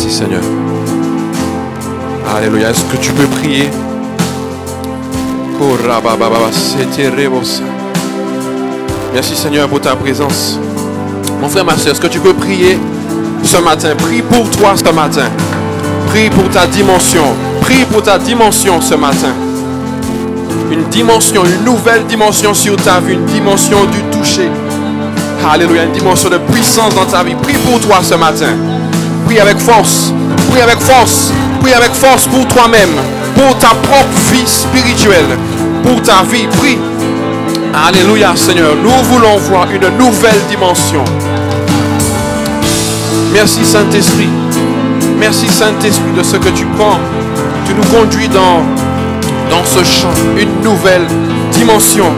Merci Seigneur. Alléluia. Est-ce que tu peux prier? Merci Seigneur pour ta présence. Mon frère, ma soeur, est-ce que tu peux prier ce matin? Prie pour toi ce matin. Prie pour ta dimension. Prie pour ta dimension ce matin. Une dimension, une nouvelle dimension sur ta vie. Une dimension du toucher. Alléluia. Une dimension de puissance dans ta vie. Prie pour toi ce matin. Prie avec force. Prie avec force. Prie avec force pour toi-même. Pour ta propre vie spirituelle. Pour ta vie. Prie. Alléluia Seigneur. Nous voulons voir une nouvelle dimension. Merci Saint-Esprit. Merci Saint-Esprit de ce que tu prends. Tu nous conduis dans ce champ. Une nouvelle dimension.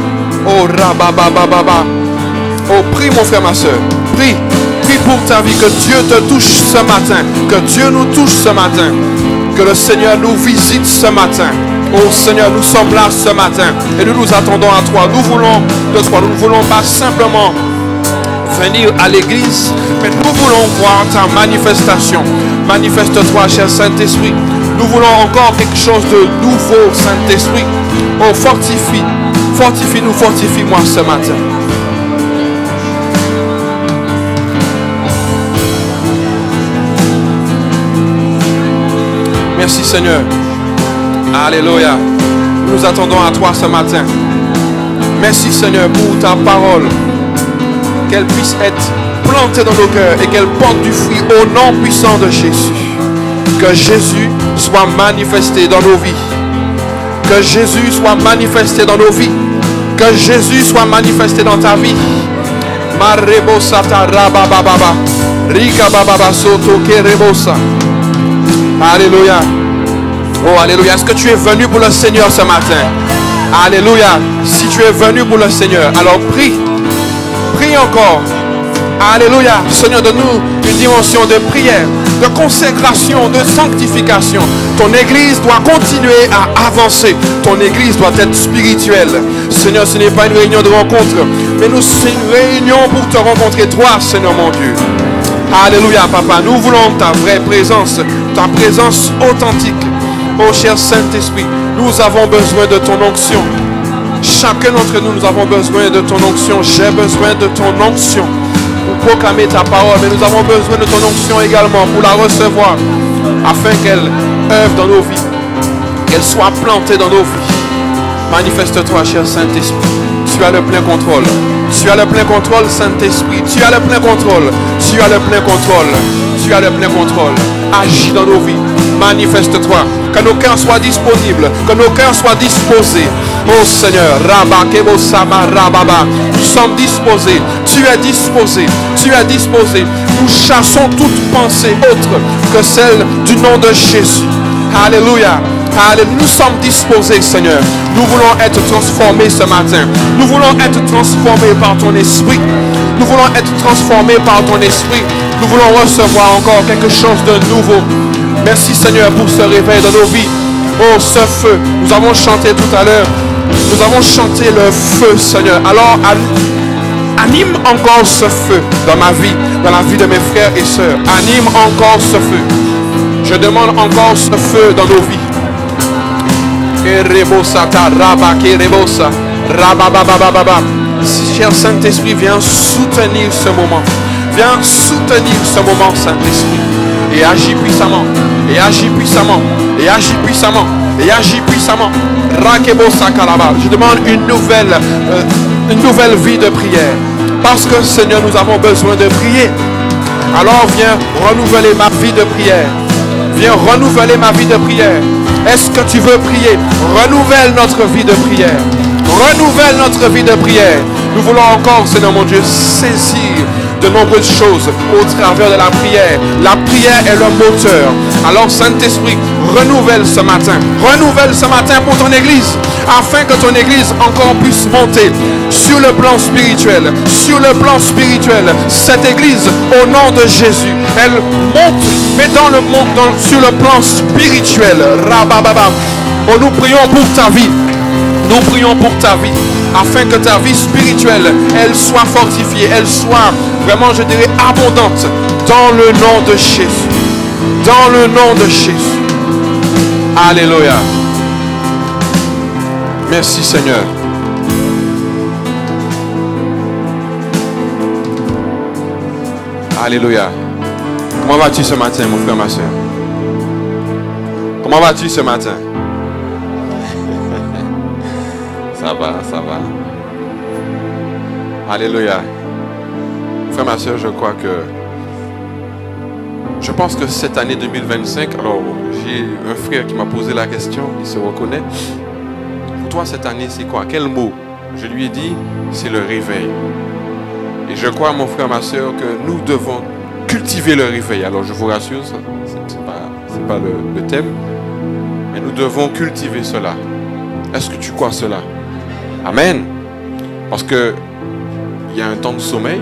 Oh rababababa. Oh prie mon frère, ma soeur. Prie. Prie pour ta vie. Que Dieu te touche ce matin. Que Dieu nous touche ce matin. Que le Seigneur nous visite ce matin. Oh Seigneur, nous sommes là ce matin. Et nous nous attendons à toi. Nous voulons de toi. Nous ne voulons pas simplement venir à l'église, mais nous voulons voir ta manifestation. Manifeste-toi, cher Saint-Esprit. Nous voulons encore quelque chose de nouveau, Saint-Esprit. Oh, fortifie. Fortifie-nous, fortifie-moi ce matin. Merci Seigneur. Alléluia. Nous attendons à toi ce matin. Merci Seigneur pour ta parole. Qu'elle puisse être plantée dans nos cœurs et qu'elle porte du fruit au nom puissant de Jésus. Que Jésus soit manifesté dans nos vies. Que Jésus soit manifesté dans nos vies. Que Jésus soit manifesté dans ta vie. Marebosa tarabababa. Rika bababa soto kerebosa. Alléluia. Oh, alléluia. Est-ce que tu es venu pour le Seigneur ce matin? Alléluia. Si tu es venu pour le Seigneur, alors prie. Prie encore. Alléluia. Seigneur, donne-nous une dimension de prière, de consécration, de sanctification. Ton église doit continuer à avancer. Ton église doit être spirituelle. Seigneur, ce n'est pas une réunion de rencontre, mais c'est une réunion pour te rencontrer toi, Seigneur mon Dieu. Alléluia, Papa. Nous voulons ta vraie présence, ta présence authentique. Oh, cher Saint-Esprit, nous avons besoin de ton onction. Chacun d'entre nous, nous avons besoin de ton onction. J'ai besoin de ton onction pour proclamer ta parole. Mais nous avons besoin de ton onction également pour la recevoir afin qu'elle œuvre dans nos vies. Qu'elle soit plantée dans nos vies. Manifeste-toi, cher Saint-Esprit. Tu as le plein contrôle. Tu as le plein contrôle, Saint-Esprit. Tu as le plein contrôle. Tu as le plein contrôle. Tu as le plein contrôle. Agis dans nos vies. Manifeste-toi. Que nos cœurs soient disponibles. Que nos cœurs soient disposés. Oh Seigneur, nous sommes disposés. Tu es disposé. Tu es disposé. Nous chassons toute pensée autre que celle du nom de Jésus. Alléluia. Alléluia. Nous sommes disposés, Seigneur. Nous voulons être transformés ce matin. Nous voulons être transformés par ton esprit. Nous voulons être transformés par ton esprit. Nous voulons recevoir encore quelque chose de nouveau. Merci Seigneur pour ce réveil dans nos vies. Oh, ce feu. Nous avons chanté tout à l'heure. Nous avons chanté le feu, Seigneur. Alors, anime encore ce feu dans ma vie, dans la vie de mes frères et sœurs. Anime encore ce feu. Je demande encore ce feu dans nos vies. Cher Saint-Esprit, viens soutenir ce moment. Viens soutenir ce moment, Saint-Esprit. Et agis puissamment. Et agis puissamment. Et agis puissamment. Et agis puissamment. Je demande une nouvelle vie de prière. Parce que, Seigneur, nous avons besoin de prier. Alors viens renouveler ma vie de prière. Viens renouveler ma vie de prière. Est-ce que tu veux prier? Renouvelle notre vie de prière. Renouvelle notre vie de prière. Nous voulons encore, Seigneur mon Dieu, saisir de nombreuses choses au travers de la prière. La prière est le moteur. Alors, Saint-Esprit, renouvelle ce matin. Renouvelle ce matin pour ton église. Afin que ton église encore puisse monter sur le plan spirituel. Sur le plan spirituel. Cette église, au nom de Jésus, elle monte, mais sur le plan spirituel. Rabababa. Oh, nous prions pour ta vie. Nous prions pour ta vie, afin que ta vie spirituelle, elle soit fortifiée, elle soit vraiment, je dirais, abondante, dans le nom de Jésus. Dans le nom de Jésus. Alléluia. Merci Seigneur. Alléluia. Comment vas-tu ce matin, mon frère, ma soeur? Comment vas-tu ce matin? Ça va, ça va. Alléluia. Frère, ma soeur, je crois que... Je pense que cette année 2025, alors j'ai un frère qui m'a posé la question, il se reconnaît. Pour toi, cette année, c'est quoi? Quel mot? Je lui ai dit, c'est le réveil. Et je crois, mon frère, ma soeur, que nous devons cultiver le réveil. Alors je vous rassure, ce n'est pas le thème, mais nous devons cultiver cela. Est-ce que tu crois cela? Amen. Parce que il y a un temps de sommeil,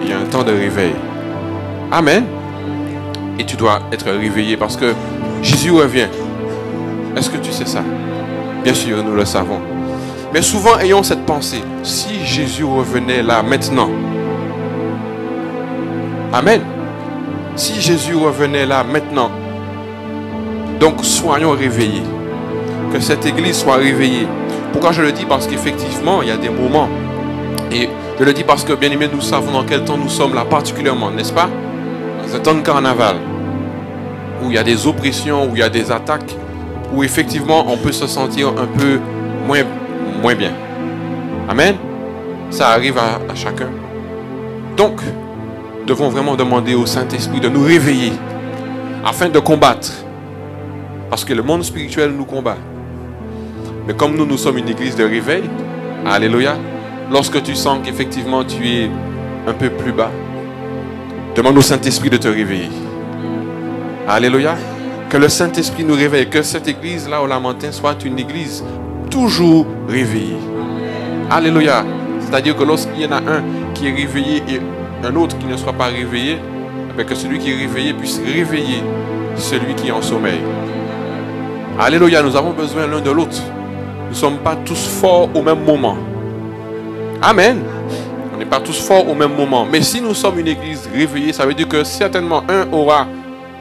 il y a un temps de réveil. Amen. Et tu dois être réveillé parce que Jésus revient. Est-ce que tu sais ça? Bien sûr, nous le savons. Mais souvent, ayons cette pensée. Si Jésus revenait là, maintenant. Amen. Si Jésus revenait là, maintenant. Donc, soyons réveillés. Que cette église soit réveillée. Pourquoi je le dis? Parce qu'effectivement, il y a des moments. Et je le dis parce que, bien aimé, nous savons dans quel temps nous sommes là particulièrement, n'est-ce pas? Dans un temps de carnaval. Où il y a des oppressions, où il y a des attaques. Où effectivement, on peut se sentir un peu moins bien. Amen. Ça arrive à chacun. Donc, nous devons vraiment demander au Saint-Esprit de nous réveiller afin de combattre. Parce que le monde spirituel nous combat. Mais comme nous sommes une église de réveil, alléluia, lorsque tu sens qu'effectivement tu es un peu plus bas, demande au Saint-Esprit de te réveiller. Alléluia. Que le Saint-Esprit nous réveille. Que cette église là au Lamentin soit une église toujours réveillée. Alléluia. C'est-à-dire que lorsqu'il y en a un qui est réveillé et un autre qui ne soit pas réveillé, que celui qui est réveillé puisse réveiller celui qui est en sommeil. Alléluia. Nous avons besoin l'un de l'autre. Nous ne sommes pas tous forts au même moment. Amen. On n'est pas tous forts au même moment. Mais si nous sommes une église réveillée, ça veut dire que certainement un aura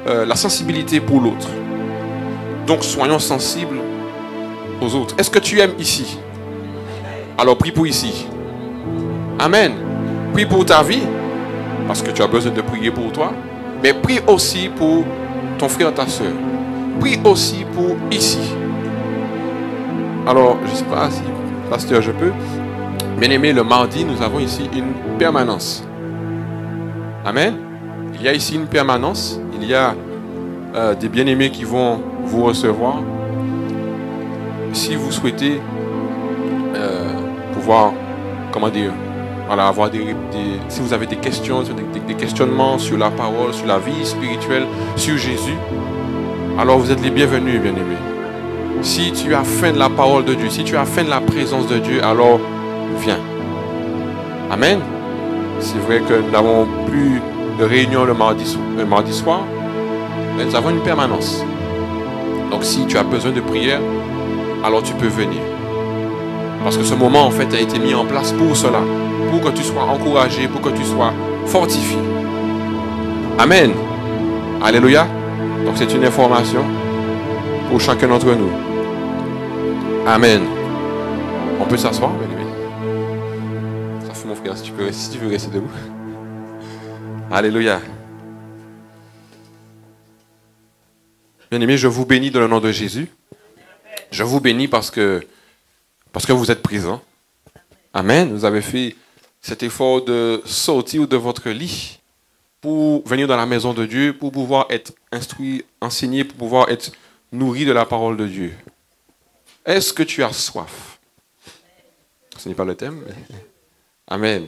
la sensibilité pour l'autre. Donc soyons sensibles aux autres. Est-ce que tu aimes ici? Alors prie pour ici. Amen. Prie pour ta vie, parce que tu as besoin de prier pour toi. Mais prie aussi pour ton frère, ta soeur. Prie aussi pour ici. Alors, je ne sais pas si, pasteur, je peux. Bien aimé, le mardi, nous avons ici une permanence. Amen. Il y a ici une permanence. Il y a des bien-aimés qui vont vous recevoir. Si vous souhaitez pouvoir, comment dire, voilà, avoir si vous avez des questions, des questionnements sur la parole, sur la vie spirituelle, sur Jésus, alors vous êtes les bienvenus, bien-aimés. Si tu as faim de la parole de Dieu, si tu as faim de la présence de Dieu, alors viens. Amen. C'est vrai que nous n'avons plus de réunion le mardi soir, mais nous avons une permanence. Donc si tu as besoin de prière, alors tu peux venir. Parce que ce moment en fait a été mis en place pour cela, pour que tu sois encouragé, pour que tu sois fortifié. Amen. Alléluia. Donc c'est une information pour chacun d'entre nous. Amen. On peut s'asseoir, bien aimé. Ça fait mon frère, si tu veux rester debout. Alléluia. Bien-aimés, je vous bénis dans le nom de Jésus. Je vous bénis parce que vous êtes présents. Amen. Vous avez fait cet effort de sortir de votre lit pour venir dans la maison de Dieu, pour pouvoir être instruit, enseigné, pour pouvoir être nourri de la parole de Dieu. Est-ce que tu as soif? Ce n'est pas le thème. Mais... Amen.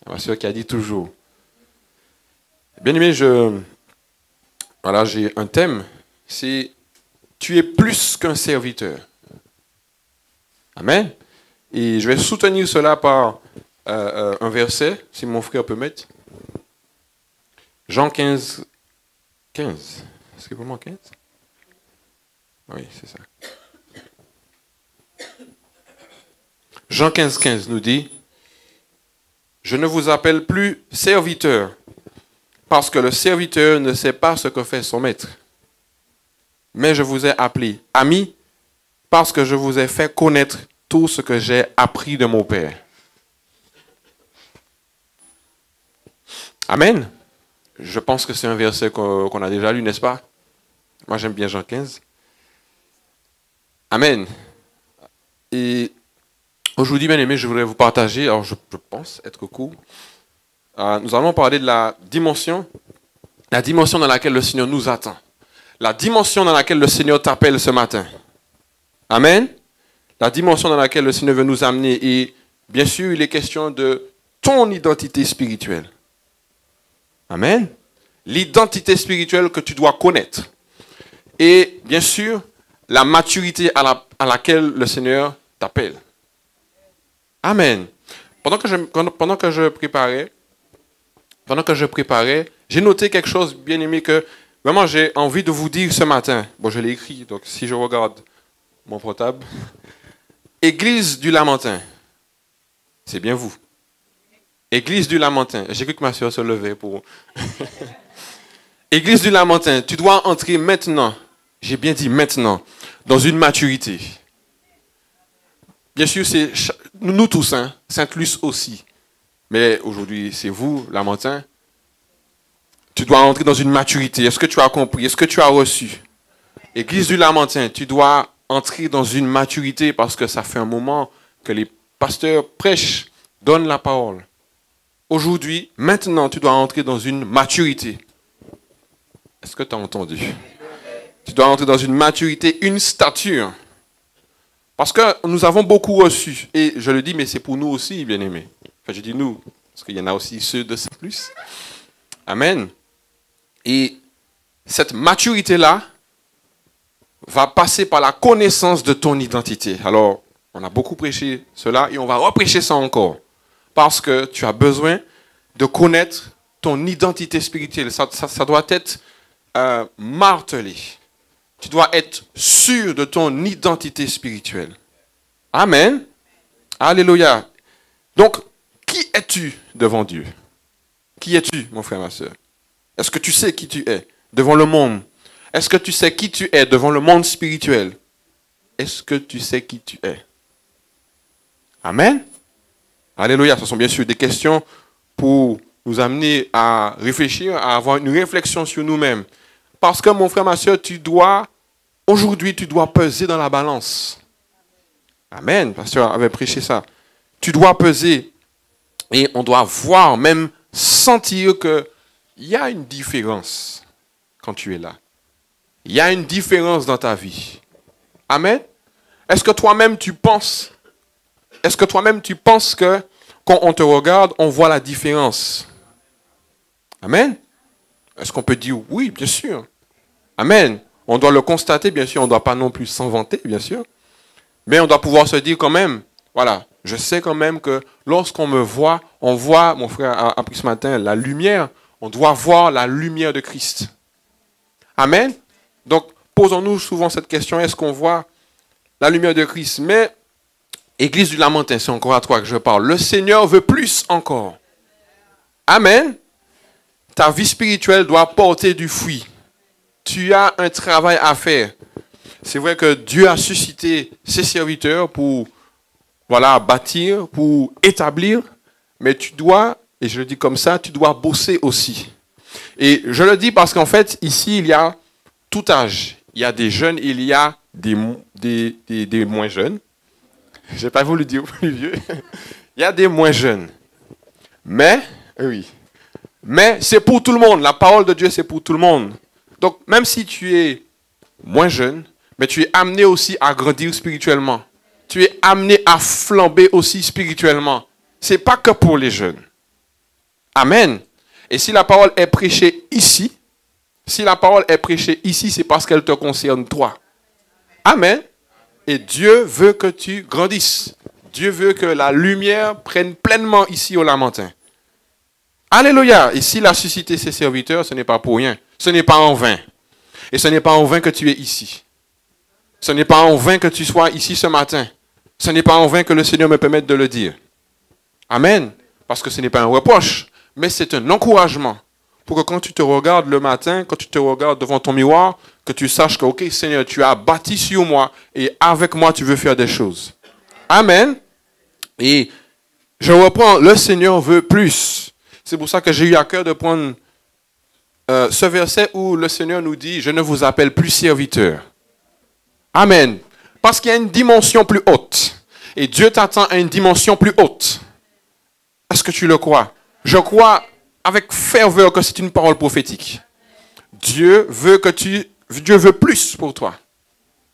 Ma soeur qui a dit toujours. Bien-aimé, j'ai un thème. C'est tu es plus qu'un serviteur. Amen. Et je vais soutenir cela par un verset, si mon frère peut mettre. Jean 15. Est-ce que vraiment 15? Oui, c'est ça. Jean 15 nous dit, je ne vous appelle plus serviteur, parce que le serviteur ne sait pas ce que fait son maître. Mais je vous ai appelé amis parce que je vous ai fait connaître tout ce que j'ai appris de mon Père. Amen. Je pense que c'est un verset qu'on a déjà lu, n'est-ce pas? Moi, j'aime bien Jean 15. Amen. Et aujourd'hui, bien aimé, je voudrais vous partager, alors je pense être court. Nous allons parler de la dimension dans laquelle le Seigneur nous attend. La dimension dans laquelle le Seigneur t'appelle ce matin. Amen. La dimension dans laquelle le Seigneur veut nous amener. Et bien sûr, il est question de ton identité spirituelle. Amen. L'identité spirituelle que tu dois connaître. Et bien sûr, la maturité à laquelle le Seigneur t'appelle. Amen. Pendant que je préparais, j'ai noté quelque chose, bien aimé, que vraiment j'ai envie de vous dire ce matin. Bon, je l'ai écrit, donc si je regarde mon portable. Église du Lamentin. C'est bien vous. Église du Lamentin. J'ai cru que ma soeur se levait pour... Église du Lamentin, tu dois entrer maintenant, j'ai bien dit maintenant, dans une maturité. Bien sûr, c'est nous tous, hein, Sainte-Luce aussi. Mais aujourd'hui, c'est vous, Lamentin. Tu dois entrer dans une maturité. Est-ce que tu as compris? Est-ce que tu as reçu? Église du Lamentin, tu dois entrer dans une maturité parce que ça fait un moment que les pasteurs prêchent, donnent la parole. Aujourd'hui, maintenant, tu dois entrer dans une maturité. Est-ce que tu as entendu? Tu dois entrer dans une maturité, une stature. Parce que nous avons beaucoup reçu. Et je le dis, mais c'est pour nous aussi, bien-aimés. Enfin, je dis nous, parce qu'il y en a aussi ceux de plus. Amen. Et cette maturité-là va passer par la connaissance de ton identité. Alors, on a beaucoup prêché cela et on va reprêcher ça encore. Parce que tu as besoin de connaître ton identité spirituelle. Ça doit être martelé. Tu dois être sûr de ton identité spirituelle. Amen. Alléluia. Donc, qui es-tu devant Dieu? Qui es-tu, mon frère, ma soeur? Est-ce que tu sais qui tu es devant le monde? Est-ce que tu sais qui tu es devant le monde spirituel? Est-ce que tu sais qui tu es? Amen. Alléluia. Ce sont bien sûr des questions pour nous amener à réfléchir, à avoir une réflexion sur nous-mêmes. Parce que, mon frère, ma soeur, aujourd'hui, tu dois peser dans la balance. Amen. Le pasteur avait prêché ça. Tu dois peser et on doit voir, même sentir qu'il y a une différence quand tu es là. Il y a une différence dans ta vie. Amen. Est-ce que toi-même tu penses que quand on te regarde, on voit la différence? Amen. Est-ce qu'on peut dire oui, bien sûr? Amen. On doit le constater, bien sûr. On ne doit pas non plus s'en vanter, bien sûr. Mais on doit pouvoir se dire quand même, voilà, je sais quand même que lorsqu'on me voit, on voit, mon frère a appris ce matin, la lumière. On doit voir la lumière de Christ. Amen. Donc, posons-nous souvent cette question, est-ce qu'on voit la lumière de Christ? Mais, Église du Lamentin, c'est encore à toi que je parle. Le Seigneur veut plus encore. Amen. Ta vie spirituelle doit porter du fruit. Tu as un travail à faire. C'est vrai que Dieu a suscité ses serviteurs pour, bâtir, pour établir, mais tu dois, et je le dis comme ça, tu dois bosser aussi. Et je le dis parce qu'en fait, ici, il y a tout âge. Il y a des jeunes, il y a des moins jeunes. Je n'ai pas voulu dire plus vieux. Il y a des moins jeunes. Mais, oui. Mais c'est pour tout le monde. La parole de Dieu, c'est pour tout le monde. Donc, même si tu es moins jeune, mais tu es amené aussi à grandir spirituellement. Tu es amené à flamber aussi spirituellement. Ce n'est pas que pour les jeunes. Amen. Et si la parole est prêchée ici, c'est parce qu'elle te concerne toi. Amen. Et Dieu veut que tu grandisses. Dieu veut que la lumière prenne pleinement ici au Lamentin. Alléluia. Et s'il a suscité ses serviteurs, ce n'est pas pour rien. Ce n'est pas en vain. Et ce n'est pas en vain que tu es ici. Ce n'est pas en vain que tu sois ici ce matin. Ce n'est pas en vain que le Seigneur me permette de le dire. Amen. Parce que ce n'est pas un reproche, mais c'est un encouragement pour que quand tu te regardes le matin, quand tu te regardes devant ton miroir, que tu saches que, ok, Seigneur, tu as bâti sur moi et avec moi, tu veux faire des choses. Amen. Et je reprends, le Seigneur veut plus. C'est pour ça que j'ai eu à cœur de prendre ce verset où le Seigneur nous dit, je ne vous appelle plus serviteur. Amen. Parce qu'il y a une dimension plus haute. Et Dieu t'attend à une dimension plus haute. Est-ce que tu le crois? Je crois avec ferveur que c'est une parole prophétique. Dieu veut plus pour toi.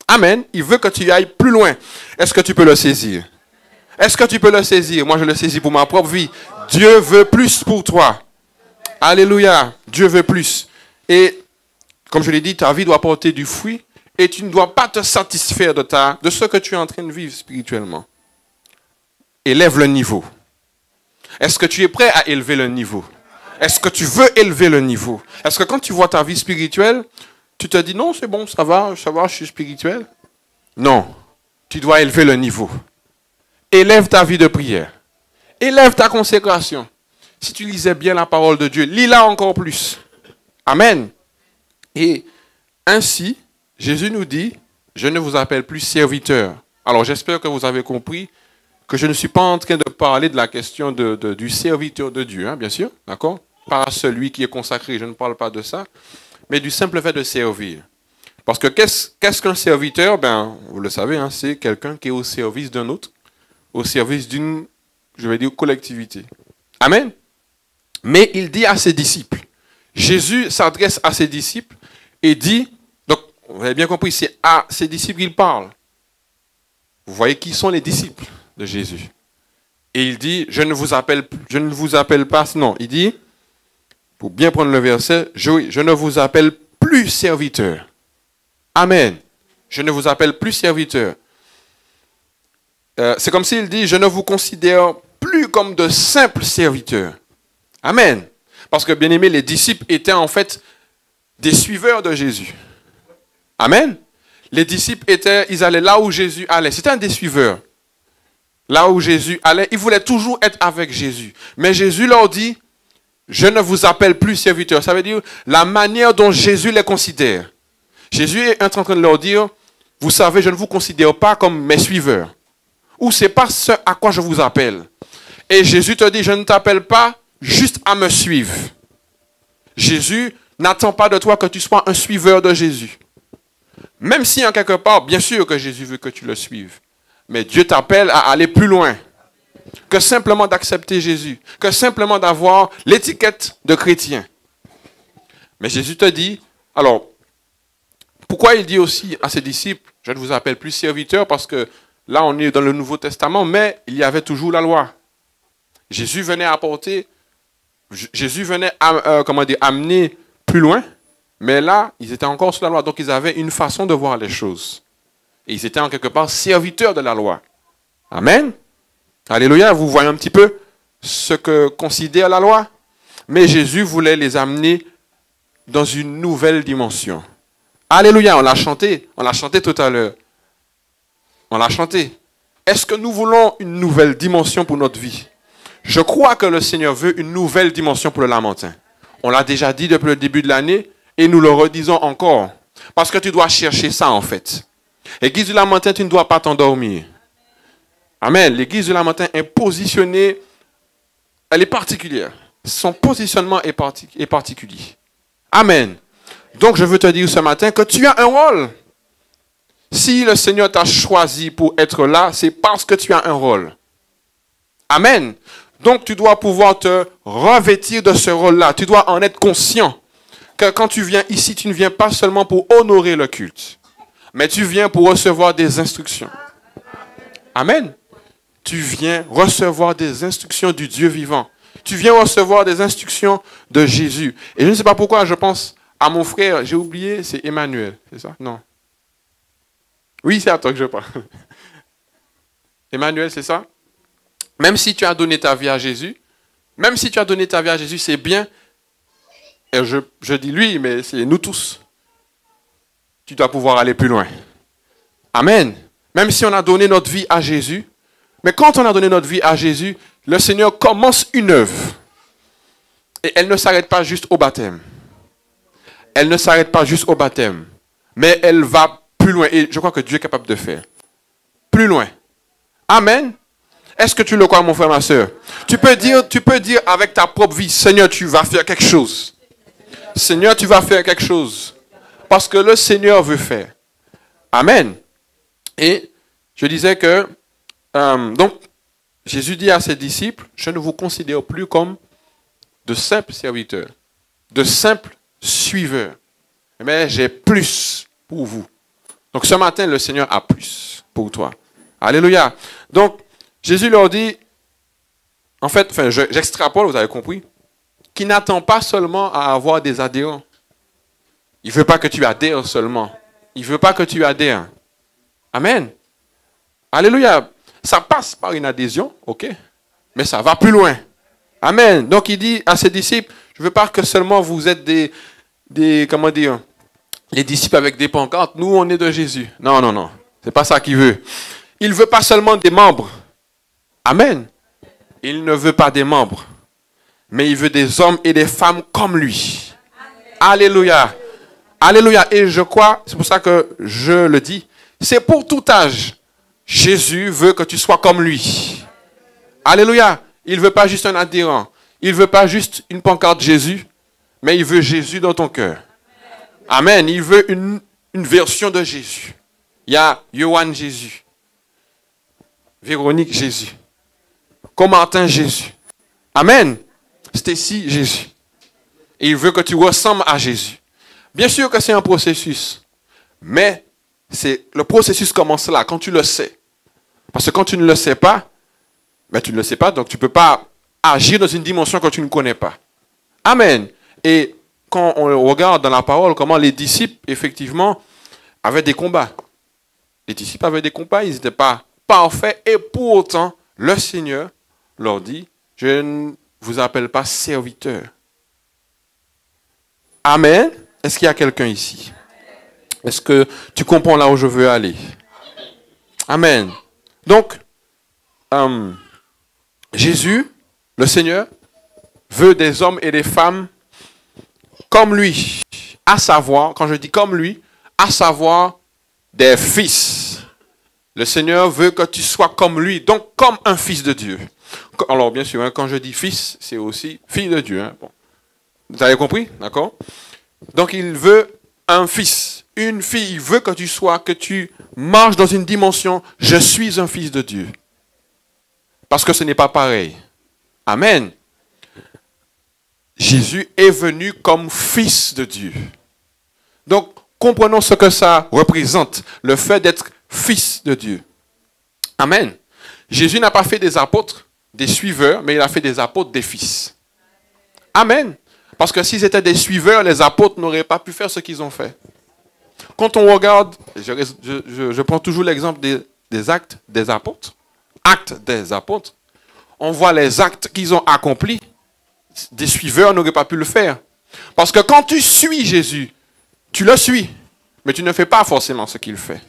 Amen. Il veut que tu ailles plus loin. Est-ce que tu peux le saisir? Est-ce que tu peux le saisir? Moi, je le saisis pour ma propre vie. Dieu veut plus pour toi. Alléluia. Dieu veut plus. Et, comme je l'ai dit, ta vie doit porter du fruit et tu ne dois pas te satisfaire de ce que tu es en train de vivre spirituellement. Élève le niveau. Est-ce que tu es prêt à élever le niveau? Est-ce que tu veux élever le niveau? Est-ce que quand tu vois ta vie spirituelle, tu te dis non, c'est bon, ça va, je suis spirituel? Non. Tu dois élever le niveau. Élève ta vie de prière. Élève ta consécration. Si tu lisais bien la parole de Dieu, lis-la encore plus. Amen. Et ainsi, Jésus nous dit, je ne vous appelle plus serviteur. Alors j'espère que vous avez compris que je ne suis pas en train de parler de la question du serviteur de Dieu, hein, bien sûr, d'accord? Pas celui qui est consacré, je ne parle pas de ça, mais du simple fait de servir. Parce que qu'est-ce qu'un serviteur? Ben, vous le savez, hein, c'est quelqu'un qui est au service d'un autre, au service d'une, je vais dire, collectivité. Amen. Mais il dit à ses disciples, Jésus s'adresse à ses disciples et dit, donc vous avez bien compris, c'est à ses disciples qu'il parle. Vous voyez qui sont les disciples de Jésus. Et il dit, je ne vous appelle pas, non, il dit, pour bien prendre le verset, je ne vous appelle plus serviteur. Amen. Je ne vous appelle plus serviteur. C'est comme s'il dit, je ne vous considère plus comme de simples serviteurs. Amen. Parce que, bien aimé, les disciples étaient en fait des suiveurs de Jésus. Amen. Les disciples ils allaient là où Jésus allait. C'était un des suiveurs. Là où Jésus allait, ils voulaient toujours être avec Jésus. Mais Jésus leur dit, je ne vous appelle plus serviteurs. Ça veut dire la manière dont Jésus les considère. Jésus est en train de leur dire, vous savez, je ne vous considère pas comme mes suiveurs. Ou ce n'est pas ce à quoi je vous appelle. Et Jésus te dit, je ne t'appelle pas juste à me suivre. Jésus n'attend pas de toi que tu sois un suiveur de Jésus. Même si en quelque part, bien sûr que Jésus veut que tu le suives. Mais Dieu t'appelle à aller plus loin que simplement d'accepter Jésus, que simplement d'avoir l'étiquette de chrétien. Mais Jésus te dit, alors, pourquoi il dit aussi à ses disciples, je ne vous appelle plus serviteurs, parce que là on est dans le Nouveau Testament, mais il y avait toujours la loi. Jésus venait amener plus loin, mais là, ils étaient encore sous la loi, donc ils avaient une façon de voir les choses. Et ils étaient en quelque part serviteurs de la loi. Amen. Alléluia, vous voyez un petit peu ce que considère la loi. Mais Jésus voulait les amener dans une nouvelle dimension. Alléluia, on l'a chanté tout à l'heure. On l'a chanté. Est-ce que nous voulons une nouvelle dimension pour notre vie? Je crois que le Seigneur veut une nouvelle dimension pour le Lamentin. On l'a déjà dit depuis le début de l'année et nous le redisons encore. Parce que tu dois chercher ça en fait. L'église du Lamentin, tu ne dois pas t'endormir. Amen. L'église du Lamentin est positionnée, elle est particulière. Son positionnement est particulier. Amen. Donc je veux te dire ce matin que tu as un rôle. Si le Seigneur t'a choisi pour être là, c'est parce que tu as un rôle. Amen. Donc tu dois pouvoir te revêtir de ce rôle-là. Tu dois en être conscient que quand tu viens ici, tu ne viens pas seulement pour honorer le culte, mais tu viens pour recevoir des instructions. Amen. Tu viens recevoir des instructions du Dieu vivant. Tu viens recevoir des instructions de Jésus. Et je ne sais pas pourquoi je pense à mon frère, j'ai oublié, c'est Emmanuel, c'est ça? Non. Oui, c'est à toi que je parle. Emmanuel, c'est ça? Même si tu as donné ta vie à Jésus, c'est bien. Et je dis lui, mais c'est nous tous. Tu dois pouvoir aller plus loin. Amen. Même si on a donné notre vie à Jésus, mais quand on a donné notre vie à Jésus, le Seigneur commence une œuvre. Et elle ne s'arrête pas juste au baptême. Elle ne s'arrête pas juste au baptême. Mais elle va plus loin. Et je crois que Dieu est capable de faire. Plus loin. Amen. Est-ce que tu le crois, mon frère, ma soeur? Tu peux dire avec ta propre vie, Seigneur, tu vas faire quelque chose. Seigneur, tu vas faire quelque chose. Parce que le Seigneur veut faire. Amen. Et je disais que, donc, Jésus dit à ses disciples, je ne vous considère plus comme de simples serviteurs, de simples suiveurs. Mais j'ai plus pour vous. Donc ce matin, le Seigneur a plus pour toi. Alléluia. Donc, Jésus leur dit, en fait, j'extrapole, vous avez compris, qu'il n'attend pas seulement à avoir des adhérents. Il ne veut pas que tu adhères seulement. Il ne veut pas que tu adhères. Amen. Alléluia. Ça passe par une adhésion, ok, mais ça va plus loin. Amen. Donc il dit à ses disciples, je ne veux pas que seulement vous êtes comment dire, les disciples avec des pancartes, nous on est de Jésus. Non, non, non. C'est pas ça qu'il veut. Il ne veut pas seulement des membres. Amen. Il ne veut pas des membres, mais il veut des hommes et des femmes comme lui. Alléluia. Alléluia. Et je crois, c'est pour ça que je le dis, c'est pour tout âge. Jésus veut que tu sois comme lui. Alléluia. Il ne veut pas juste un adhérent. Il ne veut pas juste une pancarte Jésus, mais il veut Jésus dans ton cœur. Amen. Il veut une version de Jésus. Il y a Johan Jésus. Véronique Jésus. Comartin Jésus. Amen. Stacy Jésus. Et il veut que tu ressembles à Jésus. Bien sûr que c'est un processus. Mais le processus commence là, quand tu le sais. Parce que quand tu ne le sais pas, ben tu ne le sais pas, donc tu ne peux pas agir dans une dimension que tu ne connais pas. Amen. Et quand on regarde dans la parole comment les disciples, effectivement, avaient des combats. Les disciples avaient des combats, ils n'étaient pas parfaits. Et pour autant, le Seigneur leur dit, je ne vous appelle pas serviteurs. Amen. Est-ce qu'il y a quelqu'un ici? Est-ce que tu comprends là où je veux aller? Amen. Donc, Jésus, le Seigneur, veut des hommes et des femmes comme lui. À savoir, quand je dis comme lui, à savoir des fils. Le Seigneur veut que tu sois comme lui, donc comme un fils de Dieu. Alors, bien sûr, quand je dis fils, c'est aussi fille de Dieu. Bon. Vous avez compris? D'accord? Donc, il veut un fils, une fille. Il veut que tu marches dans une dimension, je suis un fils de Dieu. Parce que ce n'est pas pareil. Amen. Jésus est venu comme fils de Dieu. Donc, comprenons ce que ça représente, le fait d'être fils de Dieu. Amen. Jésus n'a pas fait des apôtres, des suiveurs, mais il a fait des apôtres, des fils. Amen. Parce que s'ils étaient des suiveurs, les apôtres n'auraient pas pu faire ce qu'ils ont fait. Quand on regarde, je prends toujours l'exemple des actes des apôtres. Actes des apôtres. On voit les actes qu'ils ont accomplis. Des suiveurs n'auraient pas pu le faire. Parce que quand tu suis Jésus, tu le suis, mais tu ne fais pas forcément ce qu'il fait.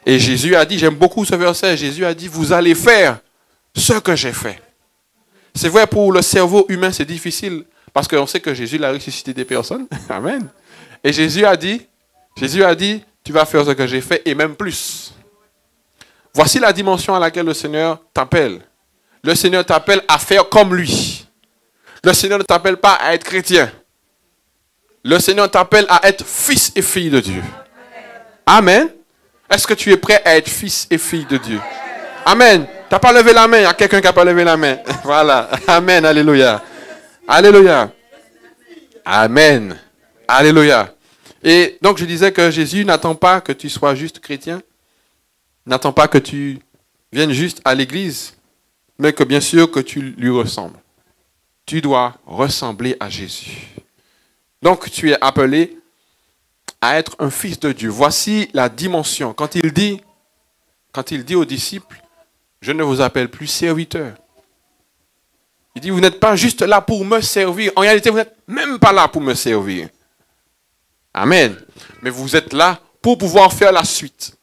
Et Jésus a dit, j'aime beaucoup ce verset, Jésus a dit, vous allez faire ce que j'ai fait. C'est vrai, pour le cerveau humain, c'est difficile, parce qu'on sait que Jésus a ressuscité des personnes. Amen. Et Jésus a dit, tu vas faire ce que j'ai fait, et même plus. Voici la dimension à laquelle le Seigneur t'appelle. Le Seigneur t'appelle à faire comme lui. Le Seigneur ne t'appelle pas à être chrétien. Le Seigneur t'appelle à être fils et fille de Dieu. Amen. Est-ce que tu es prêt à être fils et fille de Dieu? Amen. Tu n'as pas levé la main. Il y a quelqu'un qui n'a pas levé la main. Voilà. Amen. Alléluia. Alléluia. Amen. Alléluia. Et donc je disais que Jésus n'attend pas que tu sois juste chrétien. N'attend pas que tu viennes juste à l'église. Mais que bien sûr que tu lui ressembles. Tu dois ressembler à Jésus. Donc tu es appelé à être un fils de Dieu. Voici la dimension. Quand il dit aux disciples, je ne vous appelle plus serviteurs. Il dit, vous n'êtes pas juste là pour me servir. En réalité, vous n'êtes même pas là pour me servir. Amen. Mais vous êtes là pour pouvoir faire la suite.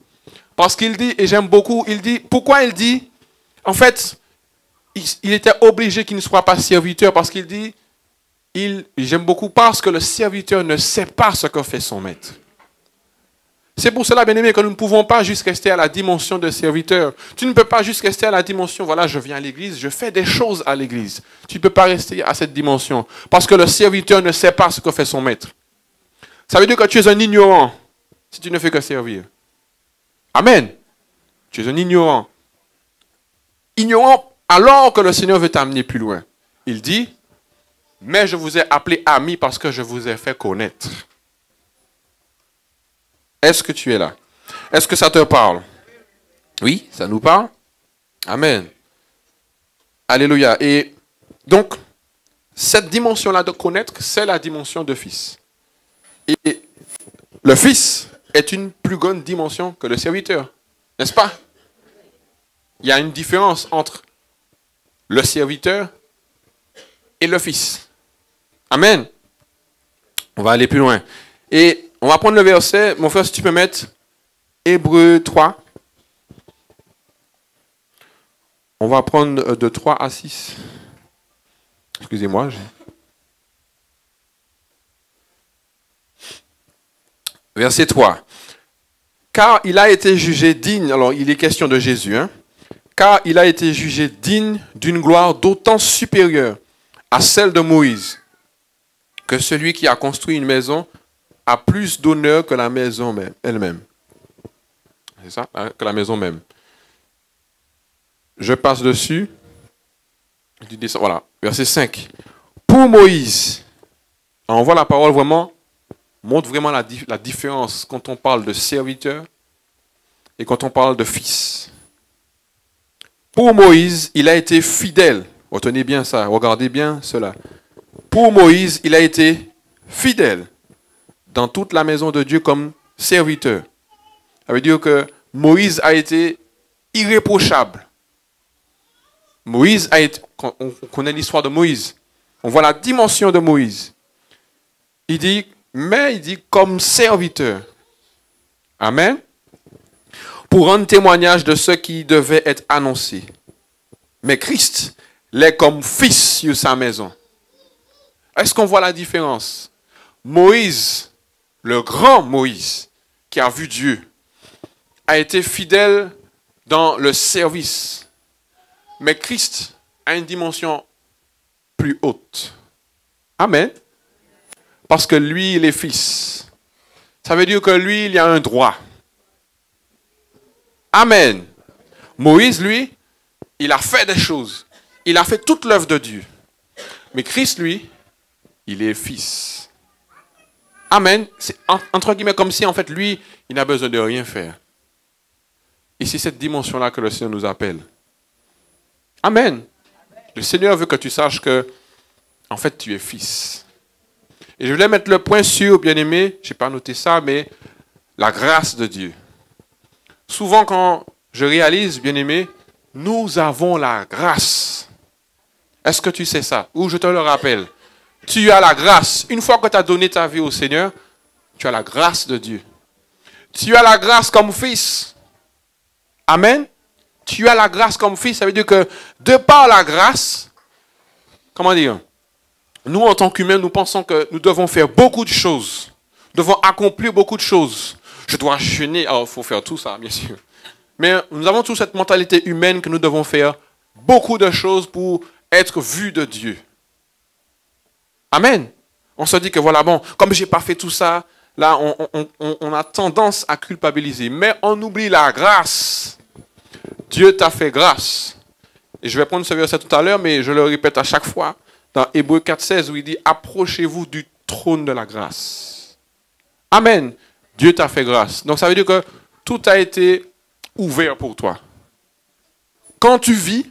Parce qu'il dit, et j'aime beaucoup, il dit, pourquoi il dit, en fait, il était obligé qu'il ne soit pas serviteur parce qu'il dit, j'aime beaucoup parce que le serviteur ne sait pas ce que fait son maître. C'est pour cela, bien aimé, que nous ne pouvons pas juste rester à la dimension de serviteur. Tu ne peux pas juste rester à la dimension, voilà, je viens à l'église, je fais des choses à l'église. Tu ne peux pas rester à cette dimension. Parce que le serviteur ne sait pas ce que fait son maître. Ça veut dire que tu es un ignorant si tu ne fais que servir. Amen. Tu es un ignorant. Ignorant alors que le Seigneur veut t'amener plus loin. Il dit, mais je vous ai appelé amis parce que je vous ai fait connaître. Est-ce que tu es là? Est-ce que ça te parle? Oui, ça nous parle? Amen. Alléluia. Et donc, cette dimension-là de connaître, c'est la dimension de fils. Et le fils est une plus grande dimension que le serviteur. N'est-ce pas? Il y a une différence entre le serviteur et le fils. Amen. On va aller plus loin. Et on va prendre le verset. Mon frère, si tu peux mettre Hébreux 3. On va prendre de 3 à 6. Excusez-moi. Verset 3. Car il a été jugé digne, alors il est question de Jésus, hein, car il a été jugé digne d'une gloire d'autant supérieure à celle de Moïse, que celui qui a construit une maison a plus d'honneur que la maison elle-même. C'est ça, que la maison même. Je passe dessus. Voilà, verset 5. Pour Moïse, on voit la parole vraiment, montre vraiment la différence quand on parle de serviteur et quand on parle de fils. Pour Moïse, il a été fidèle. Retenez bien ça, regardez bien cela. Pour Moïse, il a été fidèle dans toute la maison de Dieu comme serviteur. Ça veut dire que Moïse a été irréprochable. Moïse a été, on connaît l'histoire de Moïse. On voit la dimension de Moïse. Il dit comme serviteur. Amen. Pour rendre témoignage de ce qui devait être annoncé. Mais Christ l'est comme fils sur sa maison. Est-ce qu'on voit la différence? Moïse, le grand Moïse, qui a vu Dieu, a été fidèle dans le service. Mais Christ a une dimension plus haute. Amen. Parce que lui, il est fils. Ça veut dire que lui, il y a un droit. Amen. Moïse, lui, il a fait des choses. Il a fait toute l'œuvre de Dieu. Mais Christ, lui, il est fils. Amen. C'est entre guillemets comme si, en fait, lui, il n'a besoin de rien faire. Et c'est cette dimension-là que le Seigneur nous appelle. Amen. Le Seigneur veut que tu saches que, en fait, tu es fils. Et je voulais mettre le point sur, bien-aimé, je n'ai pas noté ça, mais la grâce de Dieu. Souvent, quand je réalise, bien-aimé, nous avons la grâce. Est-ce que tu sais ça? Ou je te le rappelle. Tu as la grâce. Une fois que tu as donné ta vie au Seigneur, tu as la grâce de Dieu. Tu as la grâce comme fils. Amen. Tu as la grâce comme fils. Ça veut dire que de par la grâce, comment dire? Nous, en tant qu'humains, nous pensons que nous devons faire beaucoup de choses. Nous devons accomplir beaucoup de choses. Je dois jeûner. Alors, il faut faire tout ça, bien sûr. Mais nous avons tous cette mentalité humaine que nous devons faire beaucoup de choses pour être vus de Dieu. Amen. On se dit que voilà, bon, comme je n'ai pas fait tout ça, là, on a tendance à culpabiliser. Mais on oublie la grâce. Dieu t'a fait grâce. Et je vais prendre ce verset tout à l'heure, mais je le répète à chaque fois. Dans Hébreux 4,16, où il dit « Approchez-vous du trône de la grâce. » Amen. Dieu t'a fait grâce. Donc ça veut dire que tout a été ouvert pour toi. Quand tu vis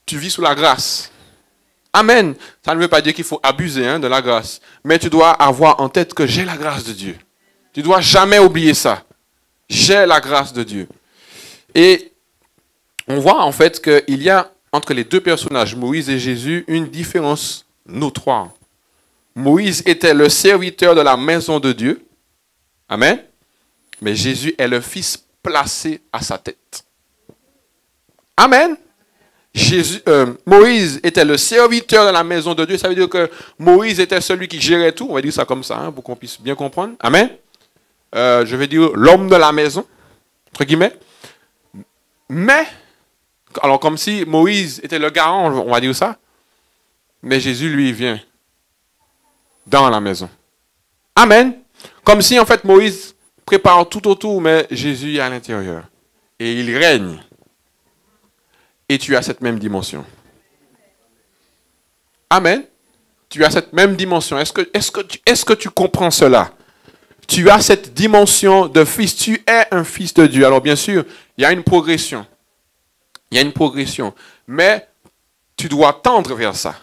sous la grâce. Amen. Ça ne veut pas dire qu'il faut abuser de la grâce. Mais tu dois avoir en tête que j'ai la grâce de Dieu. Tu ne dois jamais oublier ça. J'ai la grâce de Dieu. Et on voit en fait qu'il y a entre les deux personnages, Moïse et Jésus, une différence notoire. Moïse était le serviteur de la maison de Dieu. Amen. Mais Jésus est le fils placé à sa tête. Amen. Moïse était le serviteur de la maison de Dieu. Ça veut dire que Moïse était celui qui gérait tout. On va dire ça comme ça, hein, pour qu'on puisse bien comprendre. Amen. Je vais dire l'homme de la maison, entre guillemets. Mais, alors comme si Moïse était le garant, on va dire ça. Mais Jésus, lui, vient dans la maison. Amen. Comme si, en fait, Moïse prépare tout autour, mais Jésus est à l'intérieur. Et il règne. Et tu as cette même dimension. Amen. Tu as cette même dimension. Est-ce que tu comprends cela? Tu as cette dimension de fils. Tu es un fils de Dieu. Alors bien sûr, il y a une progression. Il y a une progression. Mais tu dois tendre vers ça.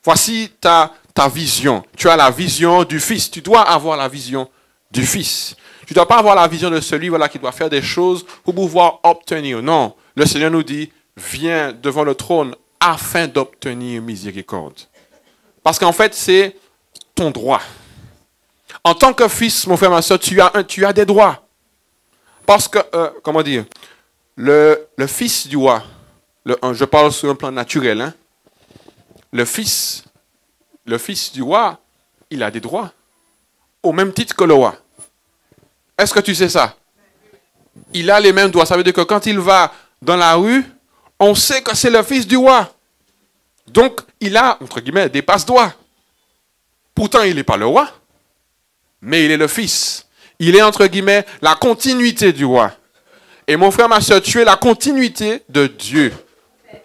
Voici ta vision. Tu as la vision du fils. Tu dois avoir la vision du fils. Tu ne dois pas avoir la vision de celui qui doit faire des choses pour pouvoir obtenir. Non. Le Seigneur nous dit, viens devant le trône afin d'obtenir miséricorde. Parce qu'en fait, c'est ton droit. En tant que fils, mon frère, ma soeur, tu as des droits. Parce que, comment dire, le fils du roi, je parle sur un plan naturel, hein, le fils du roi, il a des droits. Au même titre que le roi. Est-ce que tu sais ça? Il a les mêmes droits. Ça veut dire que quand il va dans la rue, on sait que c'est le fils du roi. Donc, il a, entre guillemets, des passe-droits. Pourtant, il n'est pas le roi, mais il est le fils. Il est, entre guillemets, la continuité du roi. Et mon frère, ma soeur, tu es la continuité de Dieu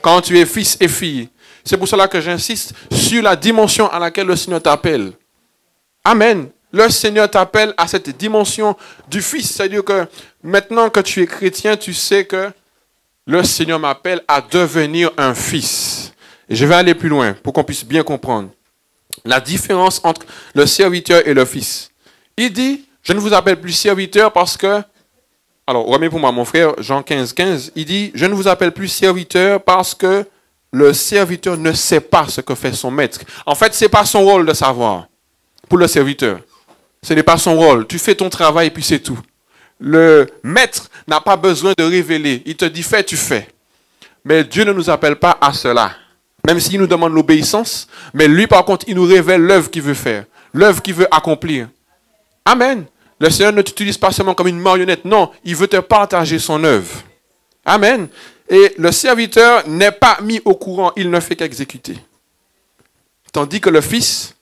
quand tu es fils et fille. C'est pour cela que j'insiste sur la dimension à laquelle le Seigneur t'appelle. Amen. Le Seigneur t'appelle à cette dimension du fils. C'est-à-dire que maintenant que tu es chrétien, tu sais que le Seigneur m'appelle à devenir un fils. Et je vais aller plus loin pour qu'on puisse bien comprendre la différence entre le serviteur et le fils. Il dit, je ne vous appelle plus serviteur parce que, alors remets pour moi mon frère, Jean 15, 15, il dit, je ne vous appelle plus serviteur parce que le serviteur ne sait pas ce que fait son maître. En fait, ce n'est pas son rôle de savoir pour le serviteur. Ce n'est pas son rôle. Tu fais ton travail et puis c'est tout. Le maître n'a pas besoin de révéler. Il te dit fais, tu fais. Mais Dieu ne nous appelle pas à cela. Même s'il nous demande l'obéissance, mais lui par contre, il nous révèle l'œuvre qu'il veut faire, l'œuvre qu'il veut accomplir. Amen. Le Seigneur ne t'utilise pas seulement comme une marionnette. Non, il veut te partager son œuvre. Amen. Et le serviteur n'est pas mis au courant, il ne fait qu'exécuter. Tandis que le fils